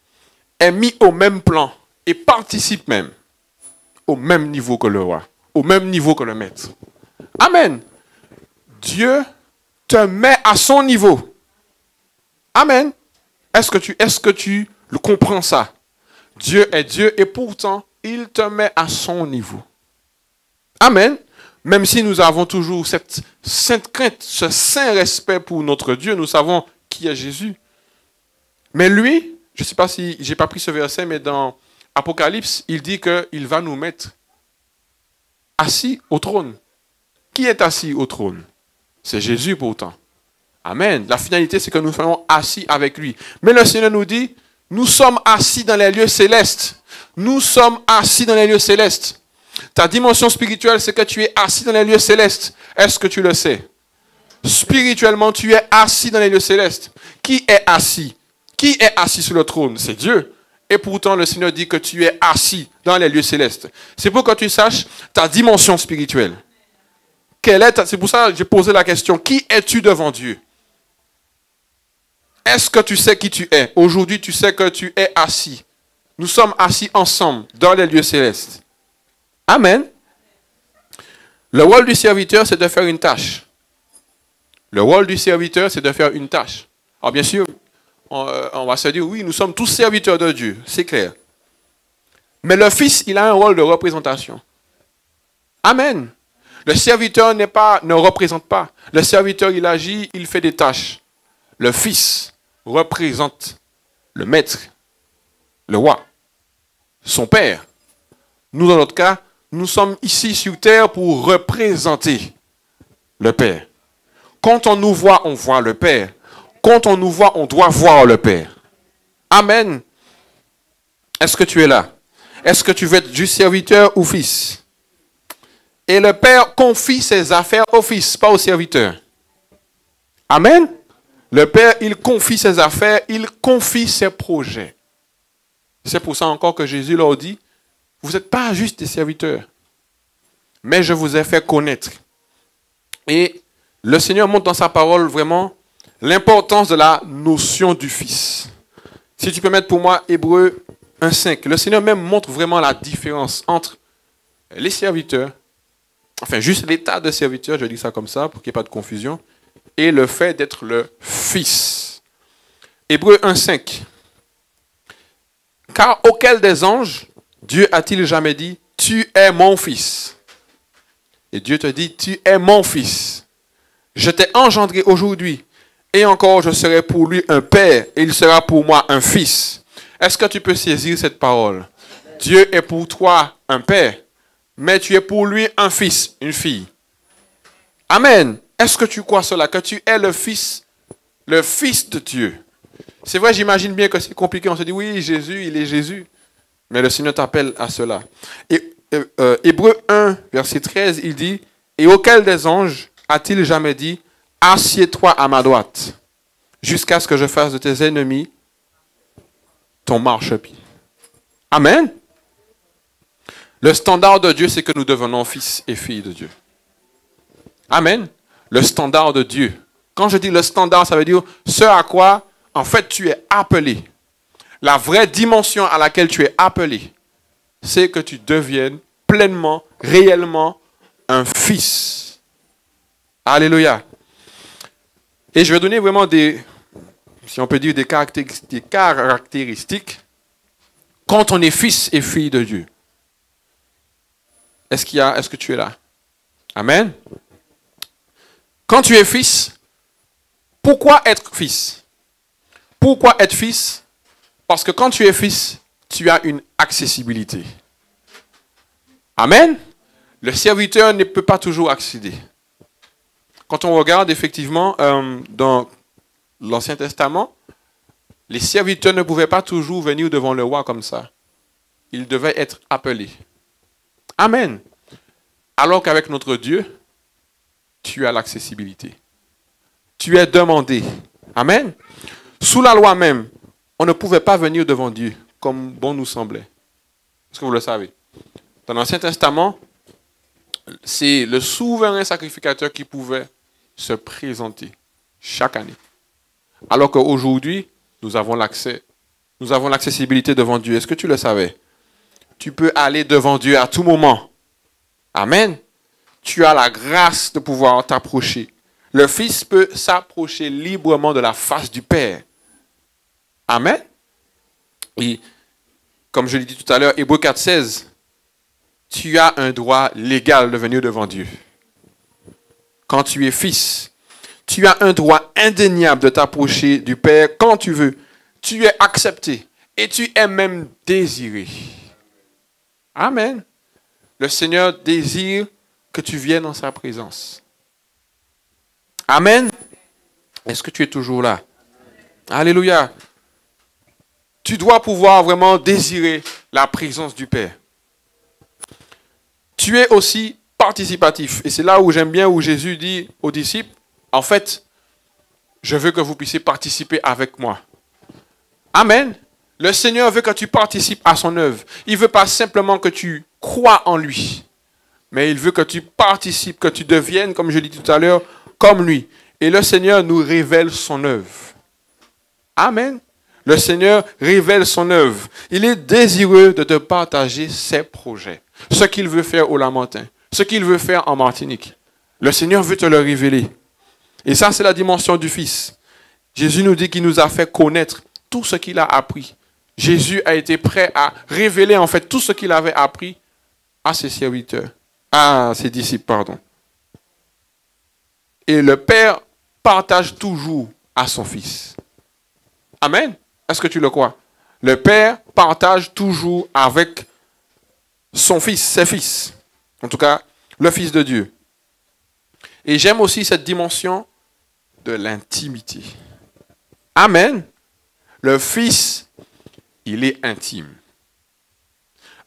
est mis au même plan et participe même au même niveau que le roi, au même niveau que le maître. Amen. Dieu te met à son niveau. Amen. Est-ce que tu le comprends ça? Dieu est Dieu et pourtant, il te met à son niveau. Amen. Même si nous avons toujours cette sainte crainte, ce saint respect pour notre Dieu, nous savons qui est Jésus. Mais lui, je ne sais pas si je n'ai pas pris ce verset, mais dans Apocalypse, il dit qu'il va nous mettre assis au trône. Qui est assis au trône? C'est Jésus pourtant. Amen. La finalité, c'est que nous soyons assis avec lui. Mais le Seigneur nous dit, nous sommes assis dans les lieux célestes. Nous sommes assis dans les lieux célestes. Ta dimension spirituelle, c'est que tu es assis dans les lieux célestes. Est-ce que tu le sais? Spirituellement, tu es assis dans les lieux célestes. Qui est assis? Qui est assis sur le trône? C'est Dieu. Et pourtant, le Seigneur dit que tu es assis dans les lieux célestes. C'est pour que tu saches ta dimension spirituelle. C'est pour ça que j'ai posé la question. Qui es-tu devant Dieu? Est-ce que tu sais qui tu es? Aujourd'hui, tu sais que tu es assis. Nous sommes assis ensemble dans les lieux célestes. Amen. Le rôle du serviteur, c'est de faire une tâche. Le rôle du serviteur, c'est de faire une tâche. Alors bien sûr, on va se dire, oui, nous sommes tous serviteurs de Dieu, c'est clair. Mais le Fils, il a un rôle de représentation. Amen. Le serviteur ne représente pas. Le serviteur, il agit, il fait des tâches. Le Fils représente le Maître, le Roi, son Père. Nous, dans notre cas, nous sommes ici sur terre pour représenter le Père. Quand on nous voit, on voit le Père. Quand on nous voit, on doit voir le Père. Amen. Est-ce que tu es là? Est-ce que tu veux être du serviteur ou fils? Et le Père confie ses affaires au Fils, pas au serviteur. Amen. Le Père, il confie ses affaires, il confie ses projets. C'est pour ça encore que Jésus leur dit, vous n'êtes pas juste des serviteurs, mais je vous ai fait connaître. Et le Seigneur montre dans sa parole vraiment l'importance de la notion du Fils. Si tu peux mettre pour moi Hébreux 1,5, le Seigneur même montre vraiment la différence entre les serviteurs, enfin juste l'état de serviteur, je dis ça comme ça pour qu'il n'y ait pas de confusion, et le fait d'être le Fils. Hébreux 1,5. Car auquel des anges, Dieu a-t-il jamais dit, tu es mon Fils? Et Dieu te dit, tu es mon Fils. Je t'ai engendré aujourd'hui, et encore je serai pour lui un père, et il sera pour moi un fils. Est-ce que tu peux saisir cette parole? Dieu est pour toi un père, mais tu es pour lui un fils, une fille. Amen. Est-ce que tu crois cela, que tu es le fils de Dieu? C'est vrai, j'imagine bien que c'est compliqué. On se dit, oui, Jésus, il est Jésus. Mais le Seigneur t'appelle à cela. Et Hébreux 1, verset 13, il dit, et auquel des anges a-t-il jamais dit, assieds-toi à ma droite, jusqu'à ce que je fasse de tes ennemis ton marchepied. Amen. Le standard de Dieu, c'est que nous devenons fils et filles de Dieu. Amen. Le standard de Dieu. Quand je dis le standard, ça veut dire ce à quoi, en fait, tu es appelé. La vraie dimension à laquelle tu es appelé, c'est que tu deviennes pleinement, réellement un fils. Alléluia. Et je vais donner vraiment des, si on peut dire, des caractéristiques quand on est fils et fille de Dieu. Est-ce que tu es là? Amen. Quand tu es fils, pourquoi être fils? Pourquoi être fils? Parce que quand tu es fils, tu as une accessibilité. Amen. Le serviteur ne peut pas toujours accéder. Quand on regarde effectivement dans l'Ancien Testament, les serviteurs ne pouvaient pas toujours venir devant le roi comme ça. Ils devaient être appelés. Amen. Alors qu'avec notre Dieu, tu as l'accessibilité. Tu es demandé. Amen. Sous la loi même, on ne pouvait pas venir devant Dieu comme bon nous semblait. Est-ce que vous le savez? Dans l'Ancien Testament, c'est le souverain sacrificateur qui pouvait se présenter chaque année. Alors qu'aujourd'hui, nous avons l'accès, nous avons l'accessibilité devant Dieu. Est-ce que tu le savais? Tu peux aller devant Dieu à tout moment. Amen. Tu as la grâce de pouvoir t'approcher. Le Fils peut s'approcher librement de la face du Père. Amen. Et comme je l'ai dit tout à l'heure, Hébreux 4,16, tu as un droit légal de venir devant Dieu. Quand tu es fils, tu as un droit indéniable de t'approcher du Père quand tu veux. Tu es accepté et tu es même désiré. Amen. Le Seigneur désire que tu viennes dans sa présence. Amen. Est-ce que tu es toujours là? Alléluia. Tu dois pouvoir vraiment désirer la présence du Père. Tu es aussi participatif. Et c'est là où j'aime bien, où Jésus dit aux disciples, en fait, je veux que vous puissiez participer avec moi. Amen. Le Seigneur veut que tu participes à son œuvre. Il ne veut pas simplement que tu crois en lui, mais il veut que tu participes, que tu deviennes, comme je l'ai dit tout à l'heure, comme lui. Et le Seigneur nous révèle son œuvre. Amen. Le Seigneur révèle son œuvre. Il est désireux de te partager ses projets. Ce qu'il veut faire au Lamentin, ce qu'il veut faire en Martinique. Le Seigneur veut te le révéler. Et ça, c'est la dimension du Fils. Jésus nous dit qu'il nous a fait connaître tout ce qu'il a appris. Jésus a été prêt à révéler en fait tout ce qu'il avait appris à ses serviteurs, à ses disciples, pardon. Et le Père partage toujours à son Fils. Amen. Est-ce que tu le crois? Le Père partage toujours avec son Fils, ses fils. En tout cas, le Fils de Dieu. Et j'aime aussi cette dimension de l'intimité. Amen. Le Fils, il est intime.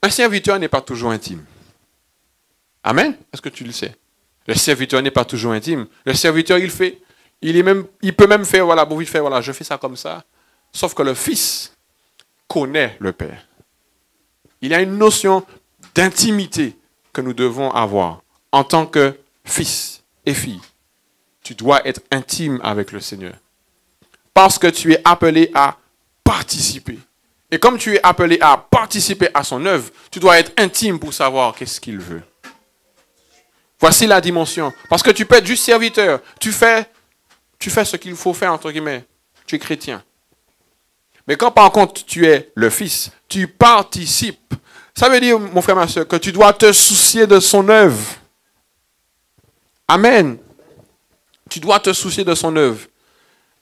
Un serviteur n'est pas toujours intime. Amen. Est-ce que tu le sais? Le serviteur n'est pas toujours intime. Le serviteur, il fait Il peut même faire, voilà, bon, il fait, voilà, je fais ça comme ça. Sauf que le Fils connaît le Père. Il y a une notion d'intimité que nous devons avoir en tant que fils et fille. Tu dois être intime avec le Seigneur. Parce que tu es appelé à participer. Et comme tu es appelé à participer à son œuvre, tu dois être intime pour savoir qu'est-ce qu'il veut. Voici la dimension. Parce que tu peux être juste serviteur. Tu fais ce qu'il faut faire, entre guillemets. Tu es chrétien. Mais quand par contre tu es le fils, tu participes. Ça veut dire, mon frère, ma soeur, que tu dois te soucier de son œuvre. Amen. Tu dois te soucier de son œuvre.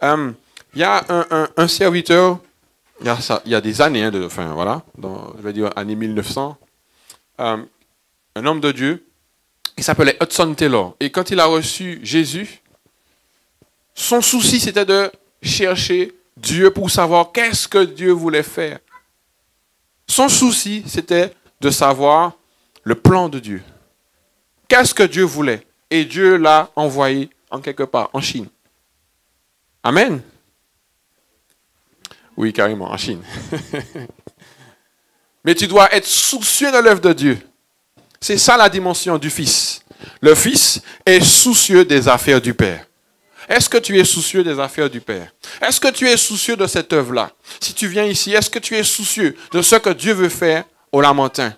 Il y a un serviteur, il y a des années, voilà, je vais dire années 1900, un homme de Dieu, il s'appelait Hudson Taylor. Et quand il a reçu Jésus, son souci c'était de chercher Dieu pour savoir qu'est-ce que Dieu voulait faire. Son souci c'était de savoir le plan de Dieu. Qu'est-ce que Dieu voulait? Et Dieu l'a envoyé en quelque part, en Chine. Amen. Oui, carrément, en Chine. Mais tu dois être soucieux de l'œuvre de Dieu. C'est ça la dimension du Fils. Le Fils est soucieux des affaires du Père. Est-ce que tu es soucieux des affaires du Père? Est-ce que tu es soucieux de cette œuvre-là? Si tu viens ici, est-ce que tu es soucieux de ce que Dieu veut faire au Lamentin?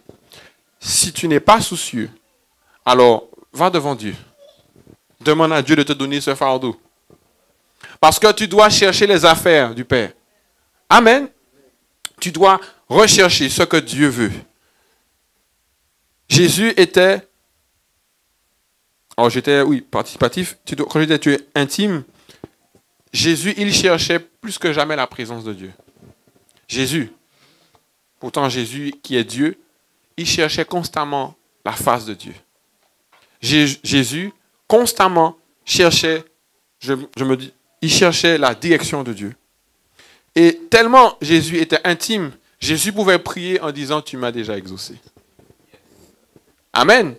Si tu n'es pas soucieux, alors va devant Dieu. Demande à Dieu de te donner ce fardeau. Parce que tu dois chercher les affaires du Père. Amen. Tu dois rechercher ce que Dieu veut. Jésus était, participatif. Quand j'étais tu es intime, Jésus, il cherchait plus que jamais la présence de Dieu. Jésus, pourtant Jésus qui est Dieu, il cherchait constamment la face de Dieu. Jésus, constamment, cherchait, il cherchait la direction de Dieu. Et tellement Jésus était intime, Jésus pouvait prier en disant, tu m'as déjà exaucé. Amen.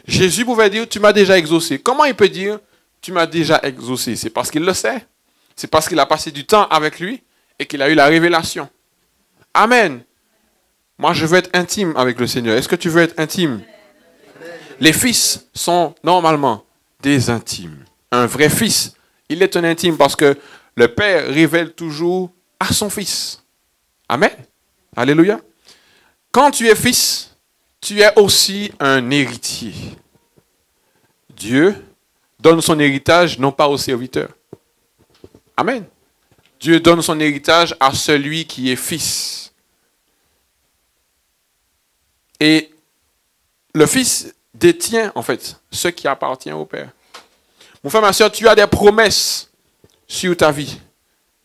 Jésus pouvait dire, tu m'as déjà exaucé. Comment il peut dire, tu m'as déjà exaucé? C'est parce qu'il le sait. C'est parce qu'il a passé du temps avec lui et qu'il a eu la révélation. Amen. Moi, je veux être intime avec le Seigneur. Est-ce que tu veux être intime? Les fils sont normalement des intimes. Un vrai fils, il est un intime parce que le Père révèle toujours à son fils. Amen. Alléluia. Quand tu es fils, tu es aussi un héritier. Dieu donne son héritage non pas au serviteur. Amen. Dieu donne son héritage à celui qui est fils. Et le fils détient en fait ce qui appartient au Père. Mon frère, ma soeur, tu as des promesses sur ta vie.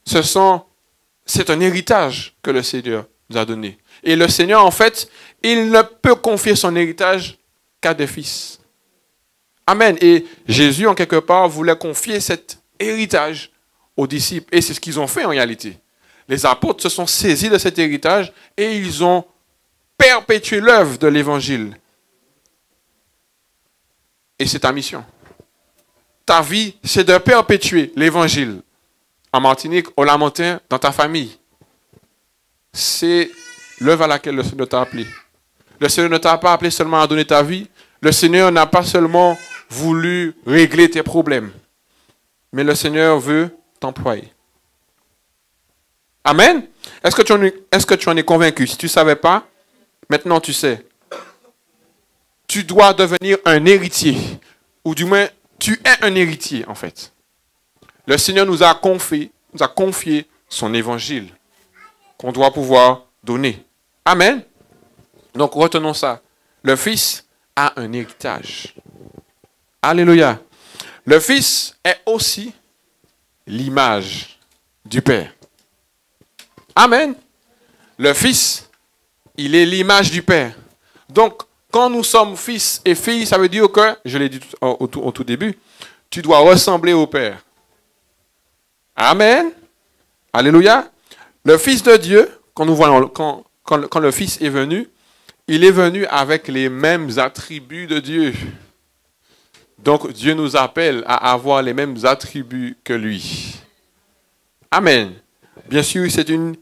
C'est un héritage que le Seigneur nous a donné. Et le Seigneur, en fait, il ne peut confier son héritage qu'à des fils. Amen. Et Jésus, en quelque part, voulait confier cet héritage aux disciples. Et c'est ce qu'ils ont fait en réalité. Les apôtres se sont saisis de cet héritage et ils ont perpétué l'œuvre de l'Évangile. Et c'est ta mission. Ta vie, c'est de perpétuer l'Évangile. En Martinique, au Lamentin, dans ta famille. C'est l'œuvre à laquelle le Seigneur t'a appelé. Le Seigneur ne t'a pas appelé seulement à donner ta vie. Le Seigneur n'a pas seulement voulu régler tes problèmes. Mais le Seigneur veut t'employer. Amen. Est-ce que tu en es convaincu? Si tu ne savais pas, maintenant tu sais. Tu dois devenir un héritier. Ou du moins, tu es un héritier en fait. Le Seigneur nous a confié son évangile qu'on doit pouvoir donner. Amen. Donc retenons ça. Le Fils a un héritage. Alléluia. Le Fils est aussi l'image du Père. Amen. Le Fils, il est l'image du Père. Donc, quand nous sommes fils et filles, ça veut dire que, je l'ai dit au tout début, tu dois ressembler au Père. Amen. Alléluia. Le Fils de Dieu, quand nous voyons, quand le Fils est venu, il est venu avec les mêmes attributs de Dieu. Donc Dieu nous appelle à avoir les mêmes attributs que lui. Amen. Bien sûr, c'est une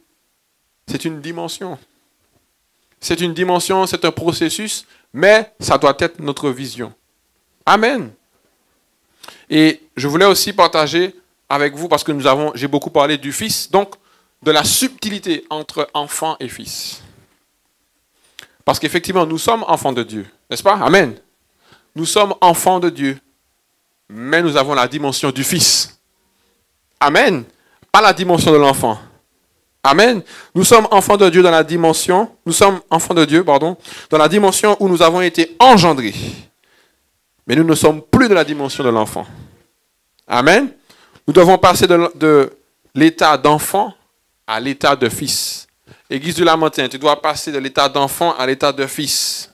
dimension. C'est une dimension, c'est un processus, mais ça doit être notre vision. Amen. Et je voulais aussi partager avec vous, parce que j'ai beaucoup parlé du Fils, donc de la subtilité entre enfant et fils. Parce qu'effectivement, nous sommes enfants de Dieu, n'est-ce pas? Amen. Nous sommes enfants de Dieu, mais nous avons la dimension du Fils. Amen. Pas la dimension de l'enfant. Amen. Nous sommes enfants de Dieu dans la dimension, dans la dimension où nous avons été engendrés. Mais nous ne sommes plus de la dimension de l'enfant. Amen. Nous devons passer de l'état d'enfant à l'état de fils. Église du Lamentin, tu dois passer de l'état d'enfant à l'état de fils.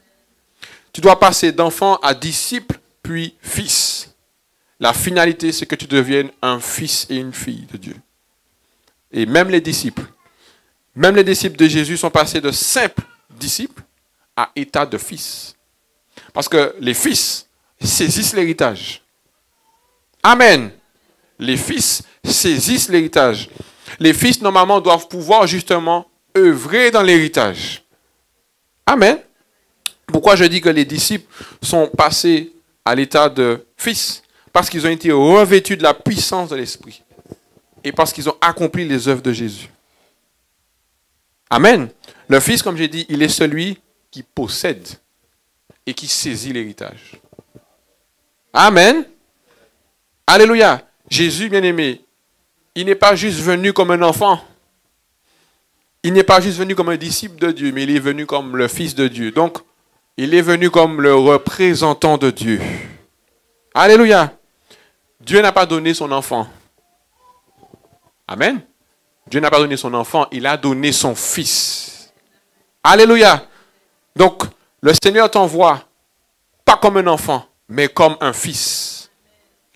Tu dois passer d'enfant à disciple, puis fils. La finalité, c'est que tu deviennes un fils et une fille de Dieu. Et même les disciples de Jésus sont passés de simples disciples à état de fils. Parce que les fils saisissent l'héritage. Amen. Les fils saisissent l'héritage. Les fils, normalement, doivent pouvoir justement œuvrer dans l'héritage. Amen. Pourquoi je dis que les disciples sont passés à l'état de fils? Parce qu'ils ont été revêtus de la puissance de l'Esprit. Et parce qu'ils ont accompli les œuvres de Jésus. Amen. Le fils, comme j'ai dit, il est celui qui possède et qui saisit l'héritage. Amen. Alléluia. Jésus, bien-aimé, il n'est pas juste venu comme un enfant. Il n'est pas juste venu comme un disciple de Dieu, mais il est venu comme le Fils de Dieu. Donc, il est venu comme le représentant de Dieu. Alléluia. Dieu n'a pas donné son enfant. Amen. Dieu n'a pas donné son enfant, il a donné son Fils. Alléluia. Donc, le Seigneur t'envoie pas comme un enfant, mais comme un fils.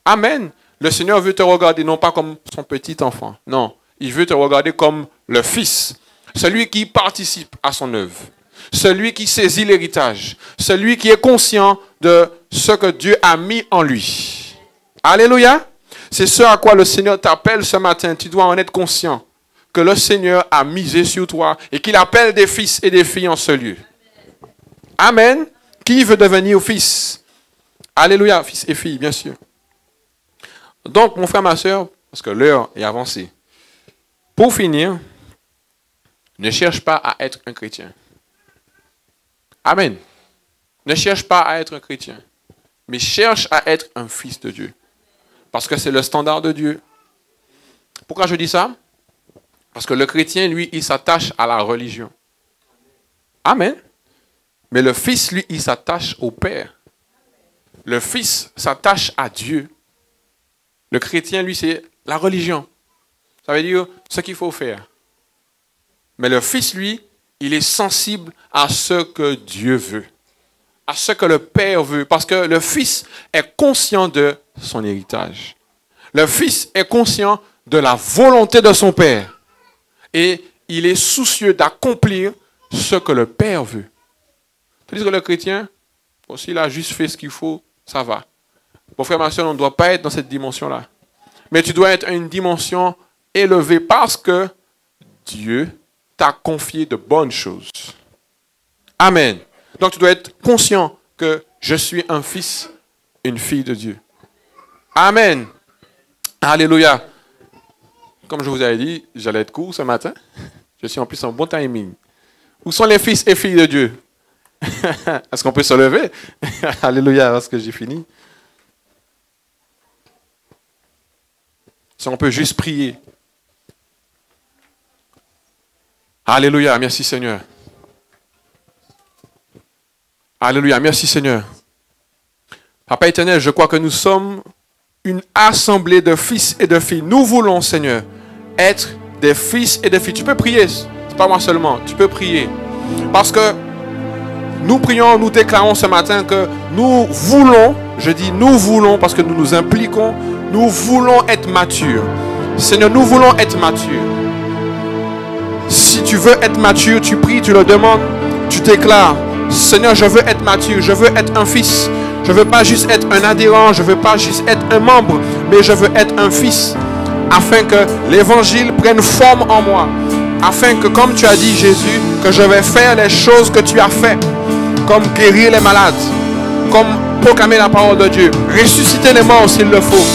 Amen. Le Seigneur veut te regarder non pas comme son petit enfant. Non, il veut te regarder comme le Fils. Celui qui participe à son œuvre. Celui qui saisit l'héritage. Celui qui est conscient de ce que Dieu a mis en lui. Alléluia. C'est ce à quoi le Seigneur t'appelle ce matin. Tu dois en être conscient que le Seigneur a misé sur toi et qu'il appelle des fils et des filles en ce lieu. Amen. Qui veut devenir fils? Alléluia, fils et filles, bien sûr. Donc, mon frère, ma soeur, parce que l'heure est avancée, pour finir, ne cherche pas à être un chrétien. Amen. Ne cherche pas à être un chrétien, mais cherche à être un fils de Dieu. Parce que c'est le standard de Dieu. Pourquoi je dis ça? Parce que le chrétien, lui, il s'attache à la religion. Amen. Mais le fils, lui, il s'attache au Père. Le fils s'attache à Dieu. Le chrétien, lui, c'est la religion. Ça veut dire ce qu'il faut faire. Mais le fils, lui, il est sensible à ce que Dieu veut. À ce que le Père veut. Parce que le fils est conscient de son héritage. Le fils est conscient de la volonté de son Père. Et il est soucieux d'accomplir ce que le Père veut. C'est-à-dire que le chrétien, s'il a juste fait ce qu'il faut, ça va. Mon frère, ma soeur, on ne doit pas être dans cette dimension-là. Mais tu dois être à une dimension élevée parce que Dieu t'a confié de bonnes choses. Amen. Donc tu dois être conscient que je suis un fils, une fille de Dieu. Amen. Alléluia. Comme je vous avais dit, j'allais être court ce matin. Je suis en plus en bon timing. Où sont les fils et filles de Dieu? Est-ce qu'on peut se lever? Alléluia, parce que j'ai fini. Si on peut juste prier. Alléluia, merci Seigneur. Alléluia, merci Seigneur. Papa éternel, je crois que nous sommes une assemblée de fils et de filles. Nous voulons, Seigneur, être des fils et des filles. Tu peux prier, c'est pas moi seulement, tu peux prier. Parce que nous prions, nous déclarons ce matin que nous voulons, je dis nous voulons parce que nous nous impliquons, nous voulons être matures. Seigneur, nous voulons être matures. Si tu veux être mature, tu pries, tu le demandes, tu déclares, Seigneur, je veux être mature, je veux être un fils, Je ne veux pas juste être un adhérent, je ne veux pas juste être un membre, mais je veux être un fils. Afin que l'évangile prenne forme en moi. Afin que, comme tu as dit, Jésus, que je vais faire les choses que tu as fait. Comme guérir les malades, comme proclamer la parole de Dieu, ressusciter les morts s'il le faut.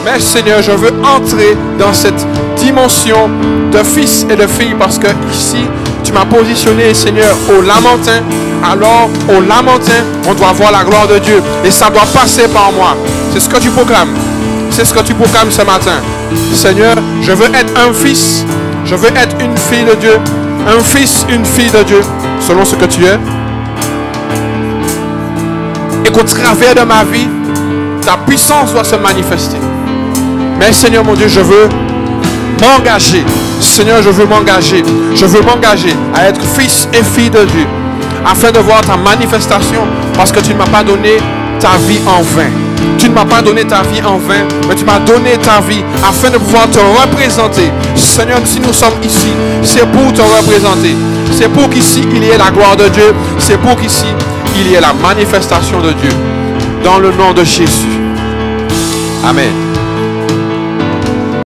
Mais Seigneur, je veux entrer dans cette dimension de fils et de fille parce que ici, tu m'as positionné, Seigneur, au Lamentin. Alors, au Lamentin, on doit voir la gloire de Dieu et ça doit passer par moi. C'est ce que tu proclames. C'est ce que tu proclames ce matin. Seigneur, je veux être un fils, je veux être une fille de Dieu, un fils, une fille de Dieu, selon ce que tu es. Et qu'au travers de ma vie, ta puissance doit se manifester. Mais Seigneur mon Dieu, je veux m'engager. Seigneur, je veux m'engager. Je veux m'engager à être fils et fille de Dieu. Afin de voir ta manifestation. Parce que tu ne m'as pas donné ta vie en vain. Tu ne m'as pas donné ta vie en vain. Mais tu m'as donné ta vie afin de pouvoir te représenter. Seigneur, si nous sommes ici, c'est pour te représenter. C'est pour qu'ici, il y ait la gloire de Dieu. C'est pour qu'ici, il y ait la manifestation de Dieu. Dans le nom de Jésus. Amen.